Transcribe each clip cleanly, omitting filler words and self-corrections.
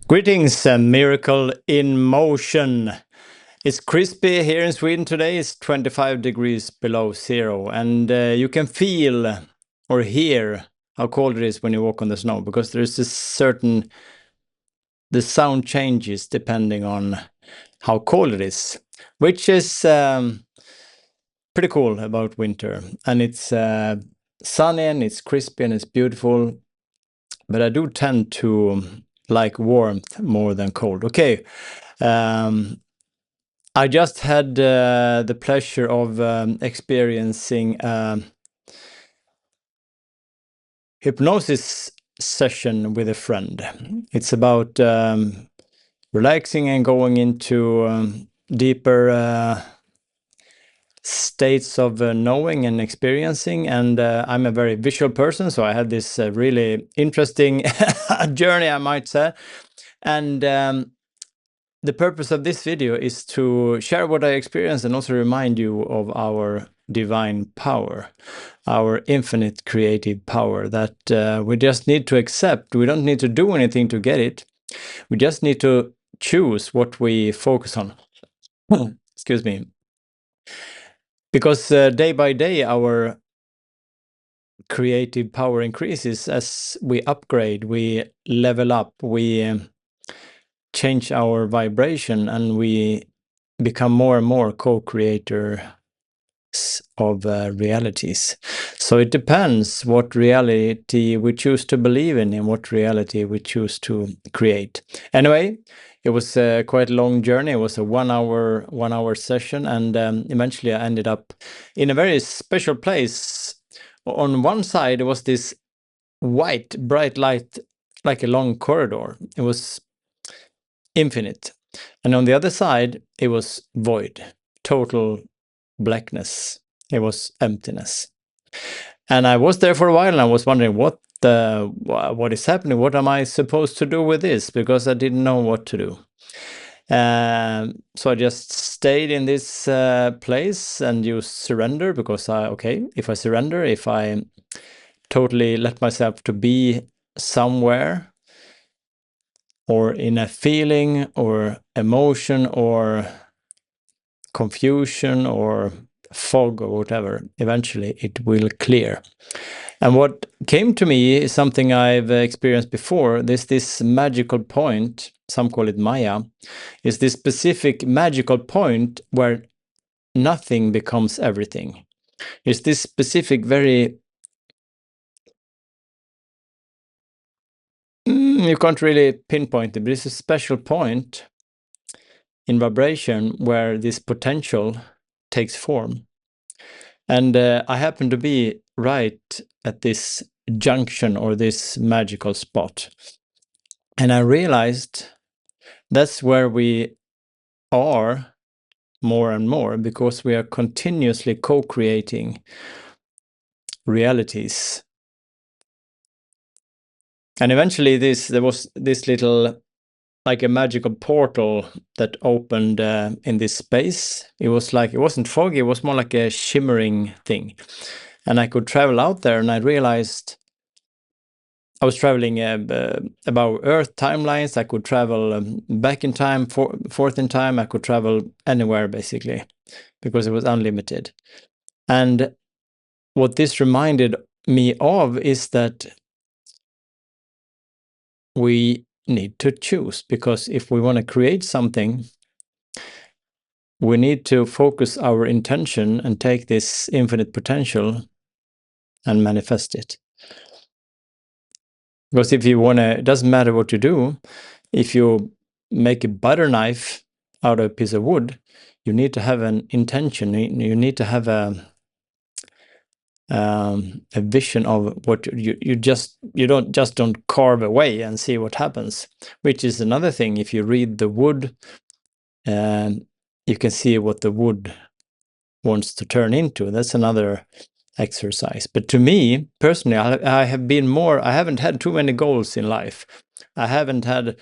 Greetings, a miracle in motion. It's crispy here in Sweden today. It's 25 degrees below zero, and you can feel or hear how cold it is when you walk on the snow, because there's this certain, the sound changes depending on how cold it is, which is pretty cool about winter. And it's sunny and it's crispy and it's beautiful, but I do tend to like warmth more than cold. Okay. I just had the pleasure of experiencing a hypnosis session with a friend. It's about relaxing and going into deeper states of knowing and experiencing. And I'm a very visual person, so I had this really interesting journey, I might say. And the purpose of this video is to share what I experienced and also remind you of our divine power, our infinite creative power that we just need to accept. We don't need to do anything to get it. We just need to choose what we focus on. Excuse me. Because day by day, our creative power increases as we upgrade, we level up, we change our vibration, and we become more and more co-creators of realities. So it depends what reality we choose to believe in and what reality we choose to create. Anyway, it was quite a long journey. It was a one hour session, and eventually I ended up in a very special place. On one side, there was this white, bright light, like a long corridor. It was infinite. And on the other side, it was void, total blackness. It was emptiness. And I was there for a while, and I was wondering what is happening? What am I supposed to do with this? Because I didn't know what to do. So I just stayed in this place and used surrender, because if I surrender, if I totally let myself to be somewhere, or in a feeling or emotion or confusion or fog or whatever, eventually it will clear. And what came to me is something I've experienced before. There's this magical point, some call it Maya, is this specific magical point where nothing becomes everything. It's this specific very you can't really pinpoint it, but it's a special point in vibration where this potential takes form. And I happen to be right at this junction or this magical spot. And I realized that's where we are more and more, because we are continuously co-creating realities. And eventually there was this little, like a magical portal that opened in this space. It wasn't foggy, it was more like a shimmering thing. And I could travel out there, and I realized I was traveling about Earth timelines. I could travel back in time, forth in time. I could travel anywhere, basically, because it was unlimited. And what this reminded me of is that we need to choose, because if we want to create something, we need to focus our intention and take this infinite potential and manifest it. Because if you want to, it doesn't matter what you do. If you make a butter knife out of a piece of wood, you need to have an intention. You need to have a vision of what you don't carve away and see what happens. Which is another thing. If you read the wood, you can see what the wood wants to turn into. That's another exercise. But to me personally, I haven't had too many goals in life. I haven't had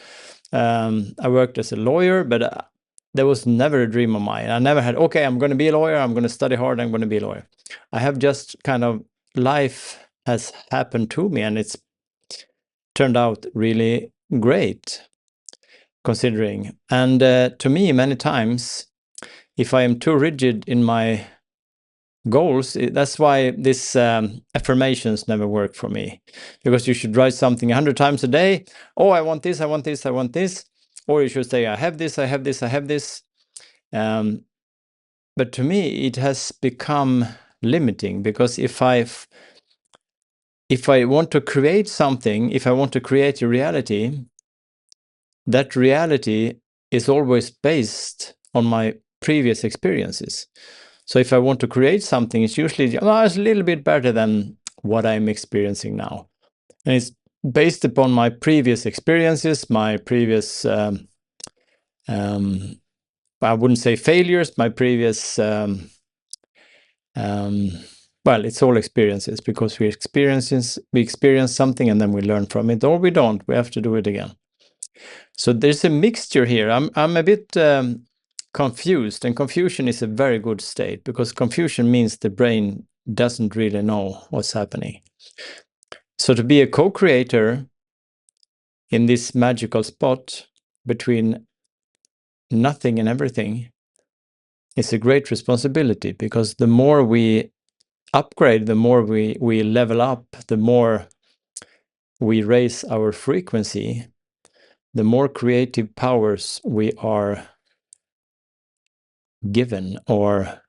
I worked as a lawyer, but there was never a dream of mine. I never had, okay, I'm going to be a lawyer, I'm going to study hard, I'm going to be a lawyer. I have just kind of, life has happened to me, and it's turned out really great. considering. And to me, many times, if I am too rigid in my goals, that's why this affirmations never work for me, because you should write something 100 times a day. Oh, I want this, I want this, I want this. Or you should say, I have this, I have this, I have this. But to me, it has become limiting, because if I want to create something, if I want to create a reality, that reality is always based on my previous experiences. So if I want to create something, it's usually it's a little bit better than what I'm experiencing now. And it's based upon my previous experiences, my previous, I wouldn't say failures, my previous, well, it's all experiences, because we experience something and then we learn from it, or we don't, we have to do it again. So there's a mixture here. I'm a bit confused, and confusion is a very good state, because confusion means the brain doesn't really know what's happening. So to be a co-creator in this magical spot between nothing and everything is a great responsibility, because the more we upgrade, the more we level up, the more we raise our frequency, the more creative powers we are given or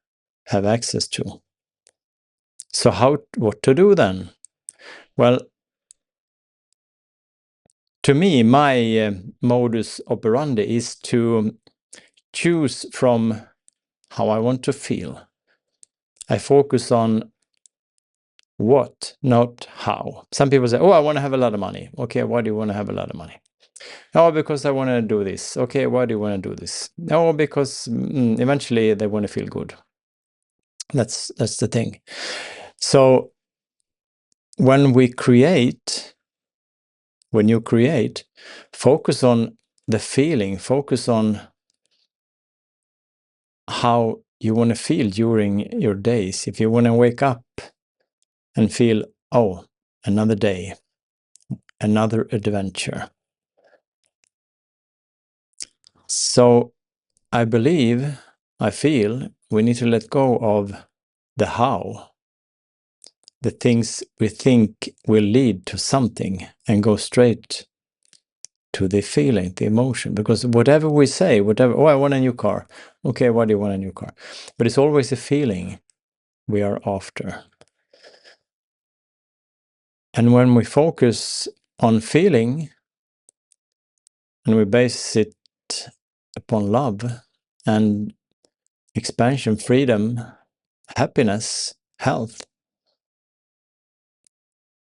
have access to. So what to do then? Well, to me, my modus operandi is to choose from how I want to feel. I focus on what, not how. Some people say, oh, I want to have a lot of money. Okay, why do you want to have a lot of money? Oh, because I want to do this. Okay, why do you want to do this? No, because eventually they want to feel good. That's the thing. So when you create, focus on the feeling, focus on how you want to feel during your days. If you want to wake up and feel, oh, another day, another adventure. So I feel we need to let go of the how, the things we think will lead to something, and go straight to the feeling, the emotion. Because whatever we say, oh, I want a new car. Okay, why do you want a new car? But it's always a feeling we are after. And when we focus on feeling, and we base it upon love and expansion, freedom, happiness, health,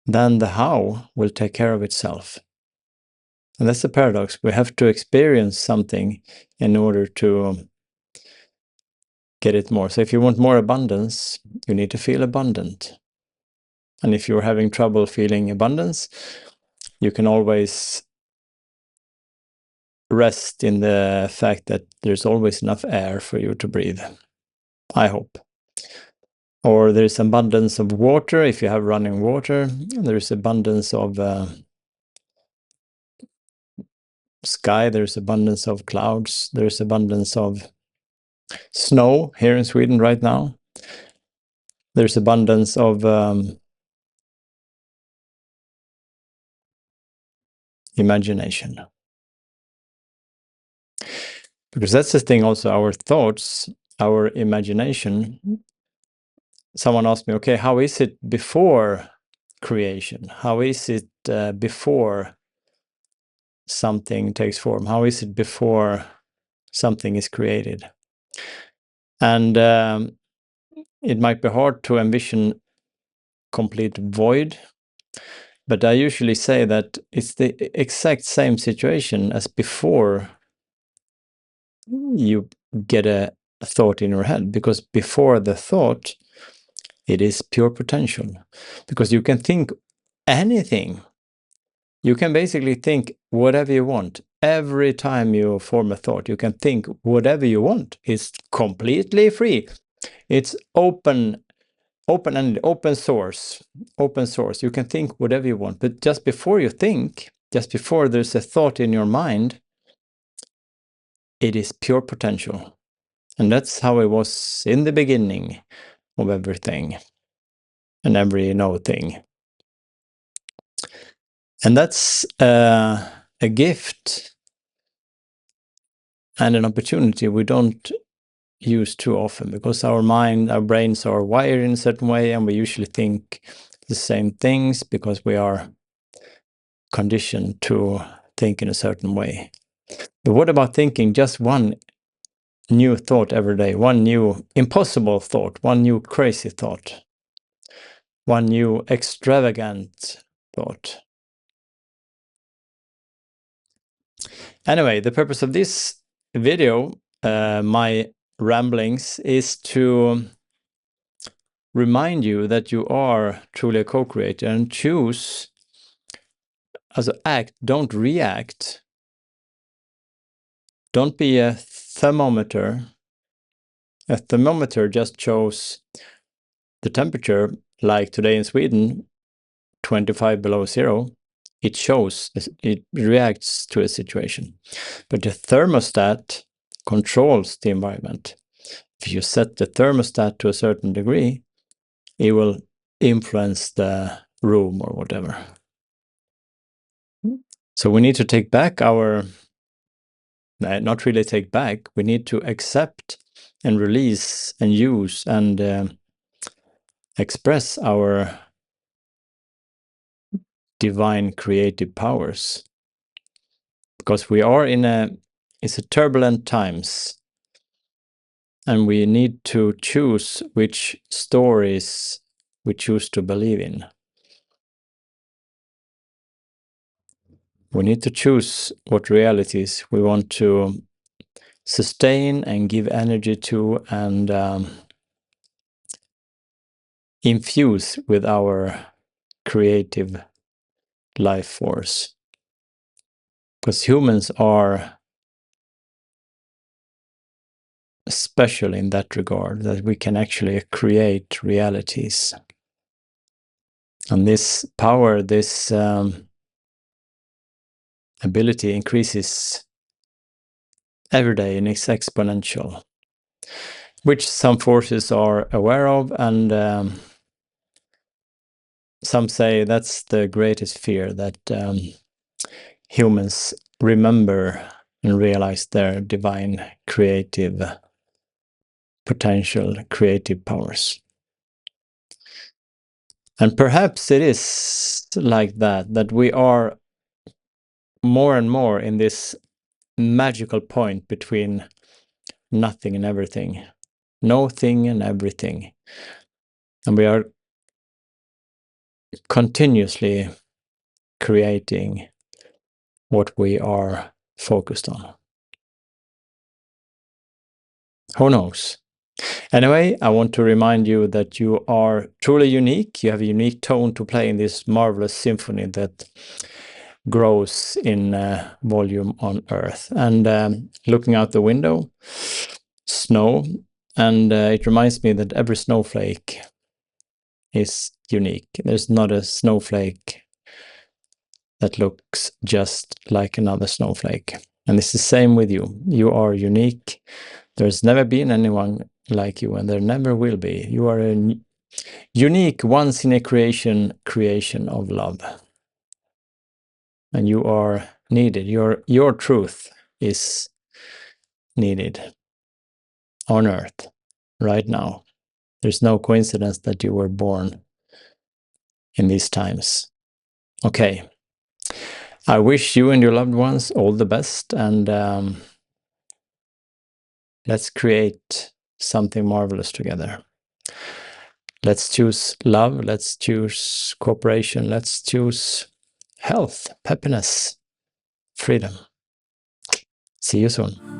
then the how will take care of itself. And that's the paradox. We have to experience something in order to get it more. So if you want more abundance, you need to feel abundant. And if you're having trouble feeling abundance, you can always rest in the fact that there's always enough air for you to breathe. I hope. Or there's abundance of water if you have running water. There's abundance of sky. There's abundance of clouds. There's abundance of snow here in Sweden right now. There's abundance of imagination. Because that's the thing also, our thoughts, our imagination. Someone asked me, okay, how is it before creation? How is it before something takes form? How is it before something is created? And it might be hard to envision complete void, but I usually say that it's the exact same situation as before you get a thought in your head, because before the thought, it is pure potential, because you can think anything. You can basically think whatever you want. Every time you form a thought, you can think whatever you want. It's completely free. It's open-ended, open source. You can think whatever you want. But just before you think, just before there's a thought in your mind, it is pure potential. And that's how it was in the beginning of everything and every thing. And that's a gift and an opportunity we don't use too often, because our brains are wired in a certain way, and we usually think the same things because we are conditioned to think in a certain way. But what about thinking just one new thought every day, one new impossible thought, one new crazy thought, one new extravagant thought? Anyway, the purpose of this video, my ramblings, is to remind you that you are truly a co-creator, and choose as an act, don't react. Don't be a thermometer. A thermometer just shows the temperature, like today in Sweden, 25 below zero. It shows, it reacts to a situation. But the thermostat controls the environment. If you set the thermostat to a certain degree, it will influence the room or whatever. So we need to take back our, not really take back, we need to accept and release and use and express our divine creative powers. Because we are it's a turbulent times, and we need to choose which stories we choose to believe in. We need to choose what realities we want to sustain and give energy to, and infuse with our creative life force. Because humans are special in that regard, that we can actually create realities. And this power, this ability increases every day, and it's exponential, which some forces are aware of, and some say that's the greatest fear, that humans remember and realize their divine creative potential, creative powers. And perhaps it is like that we are more and more in this magical point between nothing and everything, no thing and everything. And we are continuously creating what we are focused on. Who knows? Anyway, I want to remind you that you are truly unique. You have a unique tone to play in this marvelous symphony that grows in volume on Earth. And looking out the window, snow, and it reminds me that every snowflake is unique. There's not a snowflake that looks just like another snowflake. And it's the same with you. You are unique. There's never been anyone like you, and there never will be. You are a unique, once in a creation of love. And you are needed. Your truth is needed on Earth right now. There's no coincidence that you were born in these times. Okay. I wish you and your loved ones all the best, and let's create something marvelous together. Let's choose love, let's choose cooperation, let's choose health, happiness, freedom. See you soon.